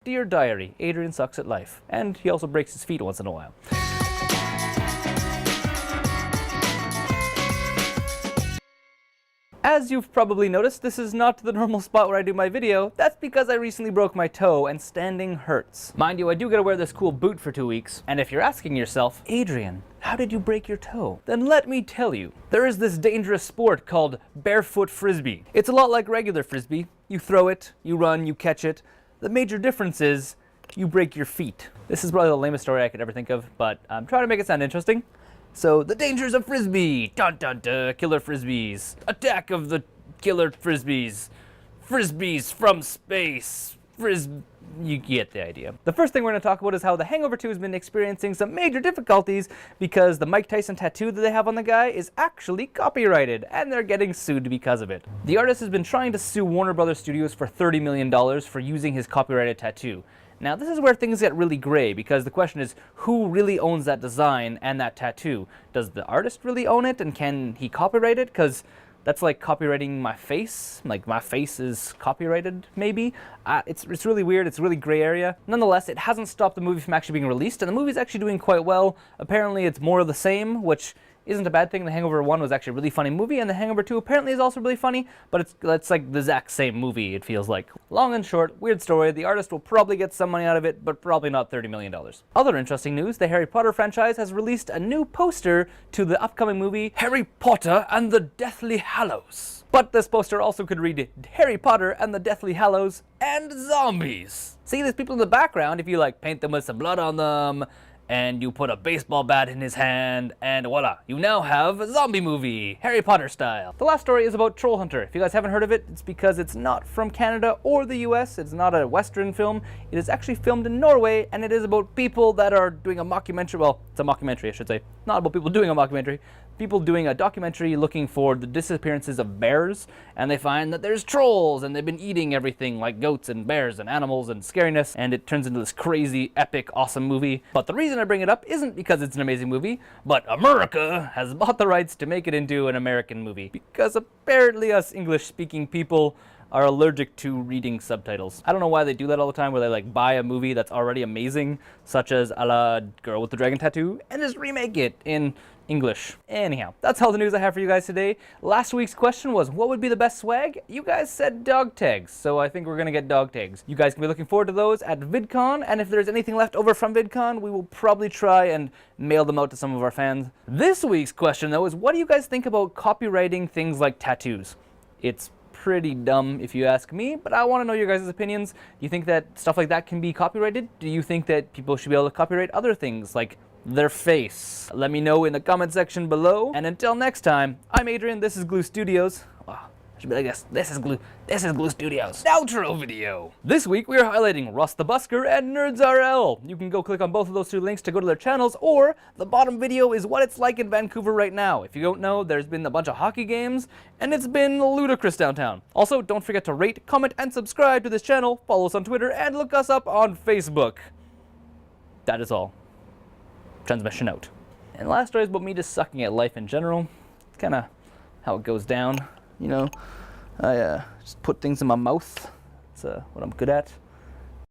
Dear Diary, Adrian sucks at life. And he also breaks his feet once in a while. As you've probably noticed, this is not the normal spot where I do my video. That's because I recently broke my toe and standing hurts. Mind you, I do gotta wear this cool boot for 2 weeks. And if you're asking yourself, Adrian, how did you break your toe? Then let me tell you. There is this dangerous sport called barefoot frisbee. It's a lot like regular frisbee. You throw it, you run, you catch it. The major difference is you break your feet. This is probably the lamest story I could ever think of, but I'm trying to make it sound interesting. So, the dangers of frisbee! Dun dun dun! Killer frisbees! Attack of the killer frisbees! Frisbees from space! You get the idea. The first thing we're going to talk about is how the Hangover 2 has been experiencing some major difficulties because the Mike Tyson tattoo that they have on the guy is actually copyrighted, and they're getting sued because of it. The artist has been trying to sue Warner Brothers Studios for $30 million for using his copyrighted tattoo. Now, this is where things get really gray, because the question is, who really owns that design and that tattoo? Does the artist really own it, and can he copyright it? Because that's like copywriting my face. Like, my face is copyrighted, maybe? It's really weird. It's a really gray area. Nonetheless, it hasn't stopped the movie from actually being released, and the movie's actually doing quite well. Apparently, it's more of the same, which isn't a bad thing. The Hangover 1 was actually a really funny movie, and The Hangover 2 apparently is also really funny, but it's like the exact same movie, it feels like. Long and short, weird story. The artist will probably get some money out of it, but probably not $30 million. Other interesting news, the Harry Potter franchise has released a new poster to the upcoming movie Harry Potter and the Deathly Hallows. But this poster also could read Harry Potter and the Deathly Hallows and zombies. See, there's people in the background, if you like paint them with some blood on them, and you put a baseball bat in his hand, and voila, you now have a zombie movie, Harry Potter style. The last story is about Troll Hunter. If you guys haven't heard of it, it's because it's not from Canada or the US. It's not a Western film. It is actually filmed in Norway, and it is about people that are doing a mockumentary. Well, it's a mockumentary, I should say. Not about people doing a mockumentary. People doing a documentary looking for the disappearances of bears, and they find that there's trolls, and they've been eating everything like goats and bears and animals and scariness, and it turns into this crazy, epic, awesome movie. But the reason I bring it up isn't because it's an amazing movie, but America has bought the rights to make it into an American movie, because apparently us English-speaking people are allergic to reading subtitles. I don't know why they do that all the time, where they like buy a movie that's already amazing, such as a la Girl with the Dragon Tattoo, and just remake it in English. Anyhow, that's all the news I have for you guys today. Last week's question was, what would be the best swag? You guys said dog tags, so I think we're gonna get dog tags. You guys can be looking forward to those at VidCon, and if there's anything left over from VidCon, we will probably try and mail them out to some of our fans. This week's question, though, is what do you guys think about copywriting things like tattoos? It's pretty dumb if you ask me, but I want to know your guys' opinions. Do you think that stuff like that can be copyrighted? Do you think that people should be able to copyright other things, like their face? Let me know in the comment section below. And until next time, I'm Adrian, this is Gloo Studios. Oh, I should be like this. This is Gloo Studios. Outro video. This week we are highlighting Russ the Busker and Nerds RL. You can go click on both of those two links to go to their channels, or the bottom video is what it's like in Vancouver right now. If you don't know, there's been a bunch of hockey games, and it's been ludicrous downtown. Also, don't forget to rate, comment, and subscribe to this channel, follow us on Twitter, and look us up on Facebook. That is all. Transmission out. And the last story is about me just sucking at life in general. It's kind of how it goes down, you know. I just put things in my mouth. That's what I'm good at.